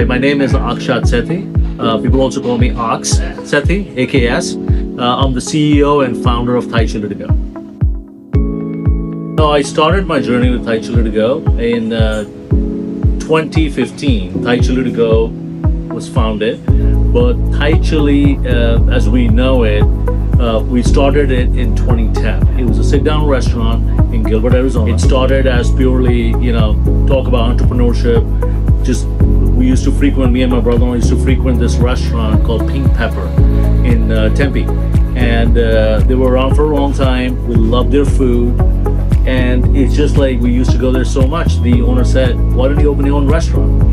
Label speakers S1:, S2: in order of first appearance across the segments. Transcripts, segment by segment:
S1: Hi, my name is Akshat Sethi. People also call me Aks Sethi, AKS. I'm the CEO and founder of Thai Chili to Go. So I started my journey with Thai Chili to Go in 2015. Thai Chili to Go was founded, but Thai Chili, as we know it, we started it in 2010. It was a sit-down restaurant in Gilbert, Arizona. It started as purely, talk about entrepreneurship. We used to frequent, me and my brother-in-law used to frequent this restaurant called Pink Pepper in Tempe. And they were around for a long time. We loved their food. And it's just like we used to go there so much. The owner said, why don't you open your own restaurant?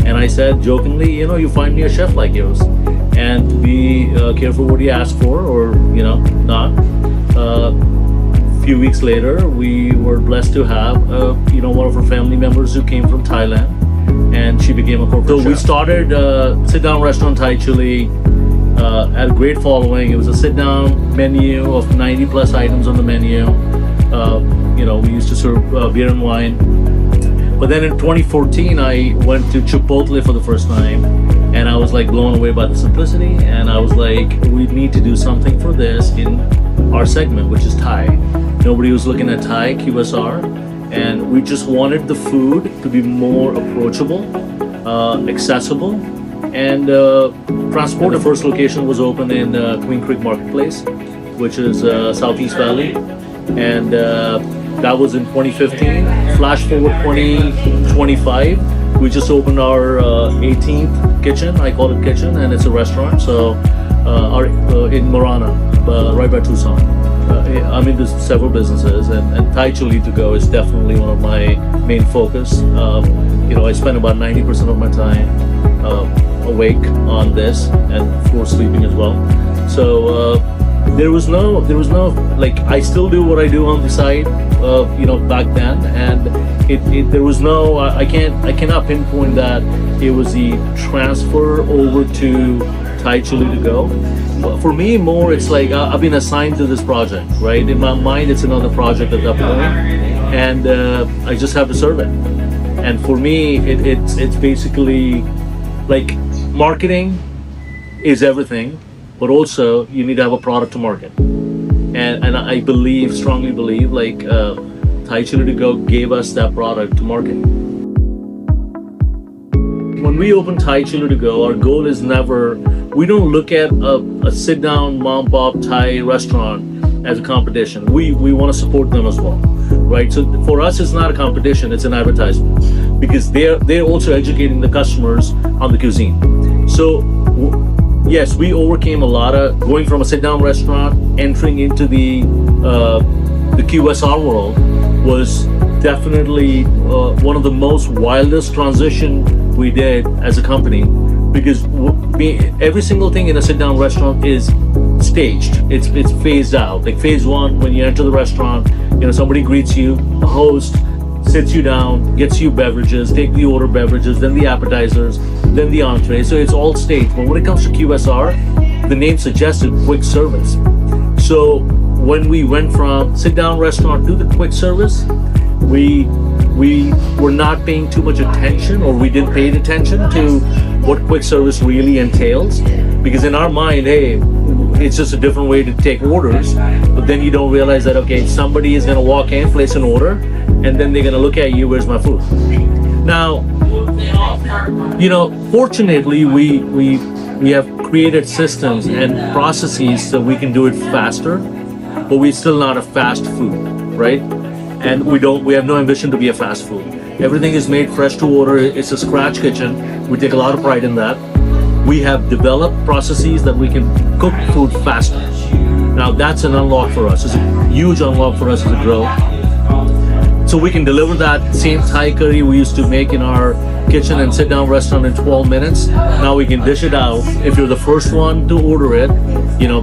S1: And I said jokingly, you find me a chef like yours. And be careful what you ask for or, not. A few weeks later, we were blessed to have, one of our family members who came from Thailand. And she became a corporate chef. So we started sit-down restaurant Thai Chili, had a great following. It was a sit-down menu of 90 plus items on the menu. We used to serve beer and wine. But then in 2014, I went to Chipotle for the first time, and I was like blown away by the simplicity. And I was like, we need to do something for this in our segment, which is Thai. Nobody was looking at Thai, QSR, and we just wanted the food to be more approachable, accessible, and transport. The first location was opened in Queen Creek Marketplace, which is Southeast Valley, and that was in 2015. Flash forward 2025, we just opened our 18th kitchen. I call it kitchen, and it's a restaurant. So in Marana, right by Tucson. I'm into several businesses, and Thai Chili to Go is definitely one of my main focus. I spend about 90% of my time awake on this, and of course sleeping as well. So there was no like, I still do what I do on the side, back then, and there was no I cannot pinpoint that it was the transfer over to Thai Chili to Go. For me, more it's like I've been assigned to this project, right? In my mind, it's another project at that point, and I just have to serve it. And for me, it's basically like marketing is everything, but also you need to have a product to market. And I strongly believe, like Thai Chili to Go gave us that product to market. When we open Thai Chili to Go, our goal is we don't look at a sit-down mom-pop Thai restaurant as a competition. We want to support them as well, right? So for us, it's not a competition, it's an advertisement, because they're also educating the customers on the cuisine. So yes, we overcame a lot of going from a sit-down restaurant, entering into the QSR world was definitely one of the most wildest transition we did as a company, because every single thing in a sit-down restaurant is staged. It's phased out. Like phase one, when you enter the restaurant, somebody greets you, a host sits you down, gets you beverages, take the order beverages, then the appetizers, then the entree. So it's all staged. But when it comes to QSR, the name suggested quick service. So when we went from sit-down restaurant to the quick service, we were not paying too much attention, or we didn't pay attention to what quick service really entails, because in our mind, hey, it's just a different way to take orders. But then you don't realize that, okay, somebody is going to walk in, place an order, and then they're going to look at you, where's my food? Now, fortunately, we have created systems and processes so we can do it faster, but we're still not a fast food, right? And we have no ambition to be a fast food. Everything is made fresh to order. It's a scratch kitchen. We take a lot of pride in that. We have developed processes that we can cook food faster. Now that's an unlock for us. It's a huge unlock for us as a grow. So we can deliver that same Thai curry we used to make in our kitchen and sit down restaurant in 12 minutes. Now we can dish it out if you're the first one to order it,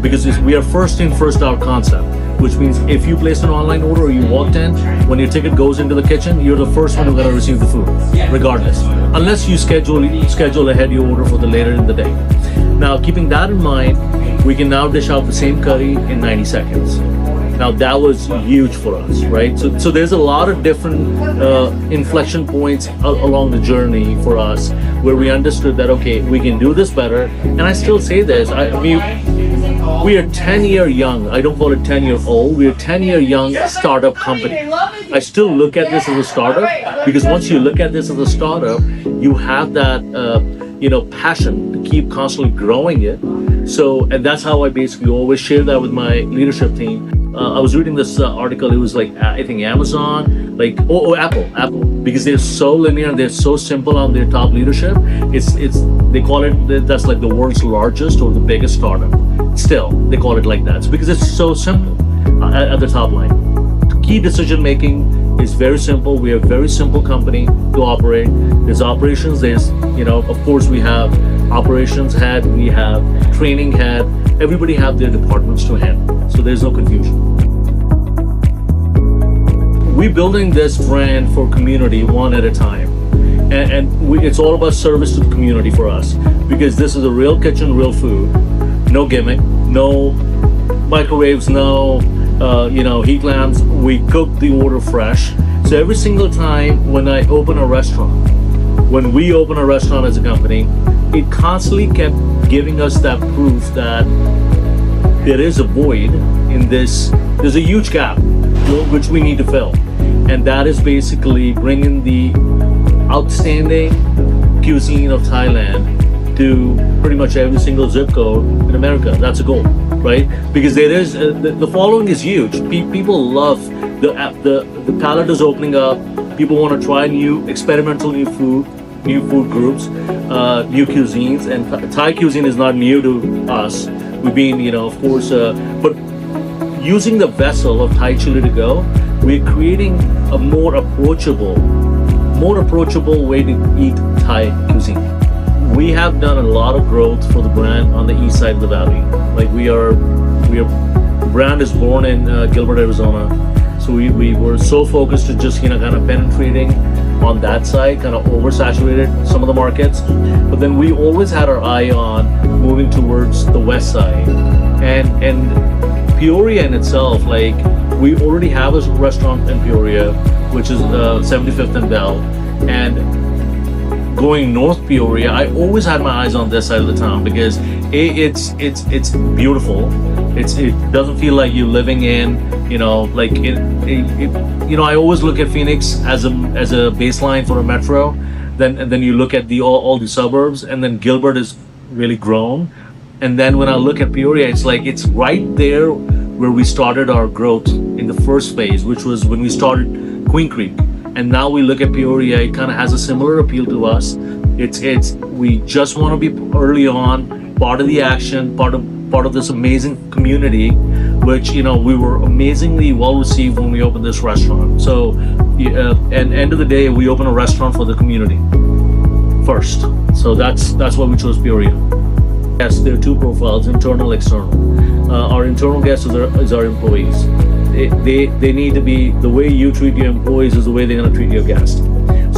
S1: because we are first in, first out concept, which means if you place an online order or you walked in, when your ticket goes into the kitchen, you're the first one who's going to receive the food, regardless, unless you schedule ahead your order for the later in the day. Now, keeping that in mind, we can now dish out the same curry in 90 seconds. Now that was huge for us, right? So there's a lot of different inflection points along the journey for us, where we understood that, okay, we can do this better. And I still say this, we are 10-year young. I don't call it 10-year old. We are 10-year young startup company. I still look at this as a startup because once you look at this as a startup, you have that passion to keep constantly growing it. So, and that's how I basically always share that with my leadership team. I was reading this article. It was like, I think Amazon, like Apple, because they're so linear, they're so simple on their top leadership. It's they call it, that's like the world's largest or the biggest startup. Still, they call it like that. It's because it's so simple at the top line. Key decision making is very simple. We are a very simple company to operate. There's operations. There's, of course, we have operations head, we have training head. Everybody have their departments to handle. So there's no confusion. We're building this brand for community one at a time. It's all about service to the community for us, because this is a real kitchen, real food. No gimmick, no microwaves, no heat lamps. We cook the order fresh. So every single time when I open a restaurant, when we open a restaurant as a company, it constantly kept giving us that proof that there is a void in this. There's a huge gap which we need to fill, and that is basically bringing the outstanding cuisine of Thailand to pretty much every single zip code in America. That's a goal, right? Because there is the following is huge. People love the palate is opening up. People want to try new experimental new food groups, new cuisines, and Thai cuisine is not new to us. We've been, of course, but using the vessel of Thai Chili to Go, we're creating a more approachable way to eat Thai cuisine. We have done a lot of growth for the brand on the east side of the valley. Like the brand is born in Gilbert, Arizona. So we were so focused to just, kind of penetrating on that side, kind of oversaturated some of the markets. But then we always had our eye on moving towards the west side. And Peoria in itself, like we already have a restaurant in Peoria, which is 75th and Bell. And going north Peoria, I always had my eyes on this side of the town because it's beautiful. It doesn't feel like you're living in, I always look at Phoenix as a baseline for a metro. Then you look at all the suburbs, and then Gilbert is really grown. And then when I look at Peoria, it's like it's right there where we started our growth in the first phase, which was when we started Queen Creek. And now we look at Peoria, it kind of has a similar appeal to us. We just want to be early on, part of the action, part of this amazing community, which we were amazingly well received when we opened this restaurant. So, and end of the day, we open a restaurant for the community first. So that's why we chose Peoria. Yes, there are two profiles: internal, external. Our internal guest is our employees. They need to be, the way you treat your employees is the way they're going to treat your guests.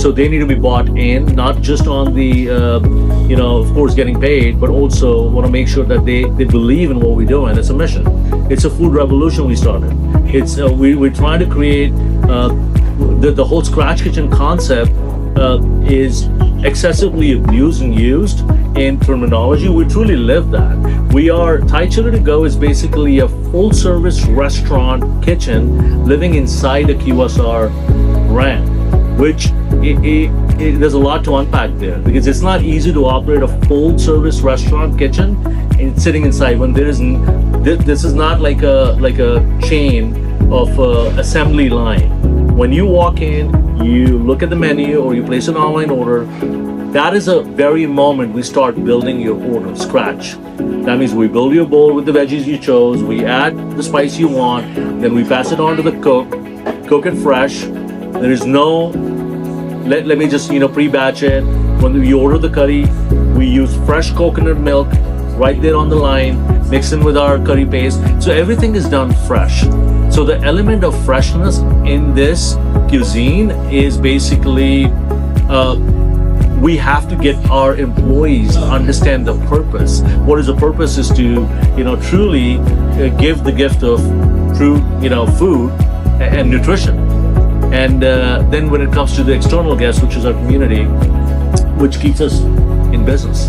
S1: So they need to be bought in, not just on the, of course, getting paid, but also want to make sure that they believe in what we do, and it's a mission. It's a food revolution we started. It's we're trying to create the whole scratch kitchen concept is excessively abused and used in terminology. We truly live that. Thai Chili to Go is basically a full service restaurant kitchen living inside a QSR brand, which there's a lot to unpack there, because it's not easy to operate a full service restaurant kitchen and sitting inside when there isn't. This is not like a chain of assembly line. When you walk in, you look at the menu or you place an online order. That is a very moment we start building your order, scratch. That means we build your bowl with the veggies you chose, we add the spice you want, then we pass it on to the cook it fresh. There is no, let me just, pre-batch it. When we order the curry, we use fresh coconut milk right there on the line, mixed in with our curry paste. So everything is done fresh. So the element of freshness in this cuisine is basically, we have to get our employees to understand the purpose. What is the purpose is to, truly give the gift of true, food and nutrition. And then when it comes to the external guest, which is our community, which keeps us in business,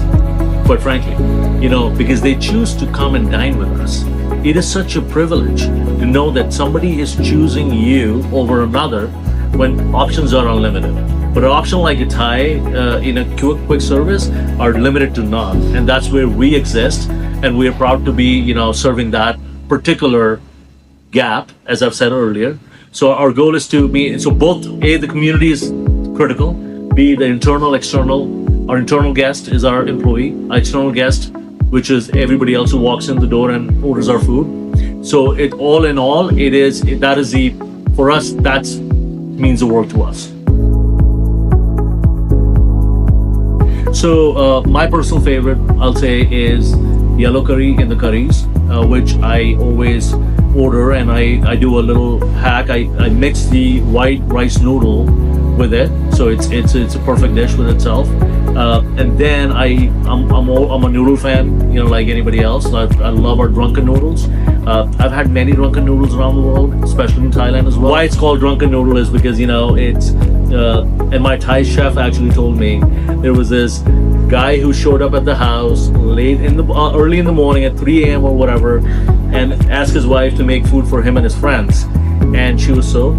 S1: quite frankly, because they choose to come and dine with us. It is such a privilege to know that somebody is choosing you over another when options are unlimited. But an option like a Thai in a quick service are limited to none, and that's where we exist, and we are proud to be, serving that particular gap, as I've said earlier. So our goal is to be so both A, the community is critical, B, the internal, external. Our internal guest is our employee. Our external guest, which is everybody else who walks in the door and orders our food. So it all in all, for us, that means the world to us. So my personal favorite, I'll say, is yellow curry in the curries, which I always order, and I do a little hack. I mix the white rice noodle with it, so it's a perfect dish with itself. And then I'm a noodle fan, like anybody else. I love our drunken noodles. I've had many drunken noodles around the world, especially in Thailand as well. Why it's called drunken noodle is because it's and my Thai chef actually told me there was this guy who showed up at the house early in the morning at 3 a.m. or whatever, and asked his wife to make food for him and his friends, and she was so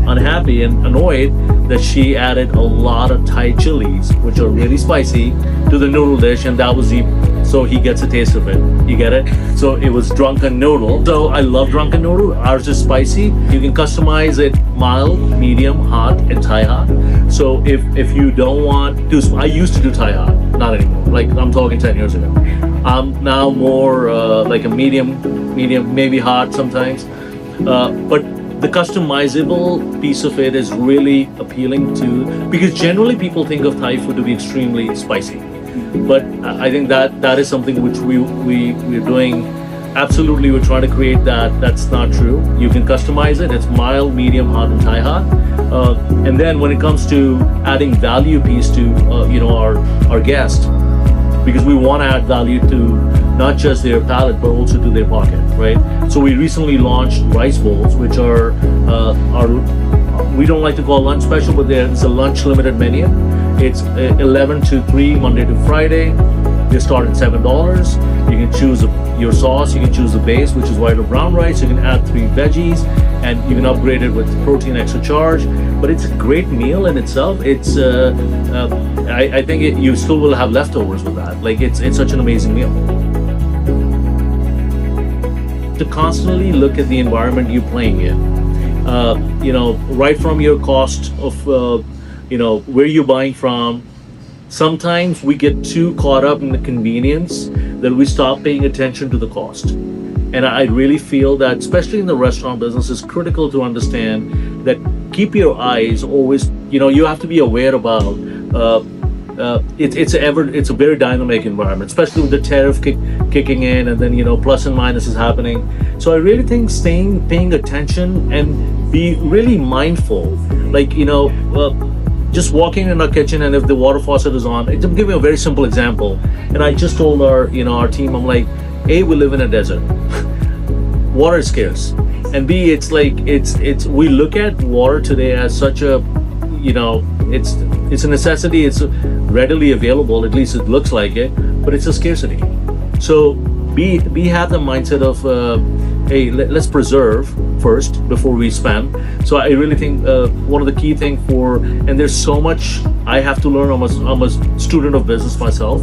S1: unhappy and annoyed that she added a lot of Thai chilies, which are really spicy, to the noodle dish, and that was so he gets a taste of it. You get it? So it was drunken noodle. So I love drunken noodle. Ours is spicy. You can customize it mild, medium, hot, and Thai hot. So if you don't want to, I used to do Thai hot, not anymore. Like I'm talking 10 years ago. I'm now more like a medium, maybe hot sometimes. But the customizable piece of it is really appealing to, because generally people think of Thai food to be extremely spicy. But I think that is something which we're doing. Absolutely, we're trying to create that. That's not true. You can customize it. It's mild, medium, hot, and Thai hot. And then when it comes to adding value piece to our guest, because we want to add value to not just their palate but also to their pocket, right? So we recently launched rice bowls, which are we don't like to call lunch special, but it's a lunch limited menu. It's 11 to 3 Monday to Friday. They start at $7. You can choose your sauce. You can choose the base, which is white or brown rice. You can add 3 veggies, and you can upgrade it with protein extra charge. But it's a great meal in itself. It's I think you still will have leftovers with that. Like it's such an amazing meal. To constantly look at the environment you're playing in, right from your cost of where you're buying from. Sometimes we get too caught up in the convenience that we stop paying attention to the cost. And I really feel that, especially in the restaurant business, it's critical to understand that keep your eyes always, you have to be aware about it's a very dynamic environment, especially with the tariff kicking in, and then plus and minus is happening. So I really think paying attention and be really mindful, like just walking in our kitchen, and if the water faucet is on, I'm giving a very simple example. And I just told our team, I'm like, A, we live in a desert. Water is scarce. And B, it's we look at water today as such a, it's a necessity. It's readily available, at least it looks like it, but it's a scarcity. So we have the mindset of, hey, let's preserve first before we spend. So I really think one of the key things and there's so much I have to learn. I'm a student of business myself,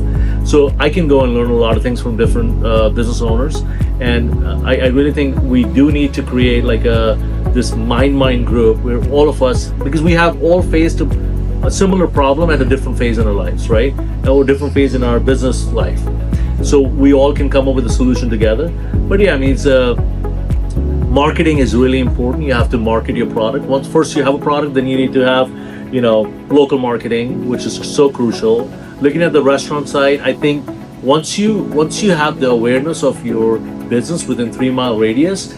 S1: so I can go and learn a lot of things from different business owners. And I really think we do need to create like this mind group where all of us, because we have all faced a similar problem at a different phase in our lives, right? Or different phase in our business life. So we all can come up with a solution together. But yeah, I mean, marketing is really important. You have to market your product. Once first you have a product, then you need to have, local marketing, which is so crucial. Looking at the restaurant side, I think once you have the awareness of your business within 3-mile radius,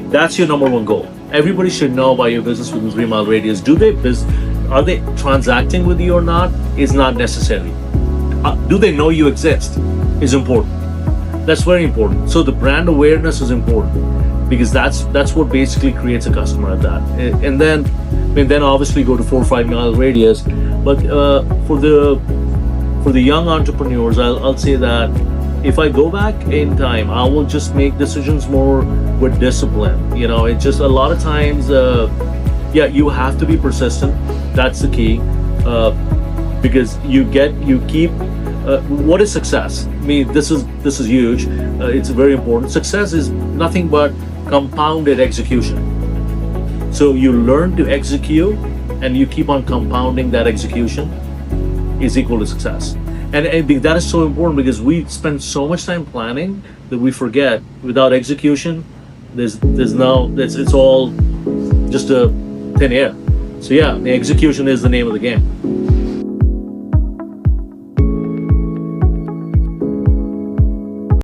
S1: that's your number one goal. Everybody should know about your business within 3-mile radius. Are they transacting with you or not? Is not necessary. Do they know you exist? Is important. That's very important. So the brand awareness is important, because that's what basically creates a customer at that. And then obviously go to 4 or 5 mile radius. But for the for the young entrepreneurs, I'll say that if I go back in time, I will just make decisions more with discipline. You know, it's just a lot of times, yeah, you have to be persistent. That's the key, because you keep. What is success? I mean, this is huge. It's very important. Success is nothing but compounded execution. So you learn to execute, and you keep on compounding that execution is equal to success. And I think that is so important because we spend so much time planning that we forget without execution, there's no it's all just a thin air. So yeah, the execution is the name of the game.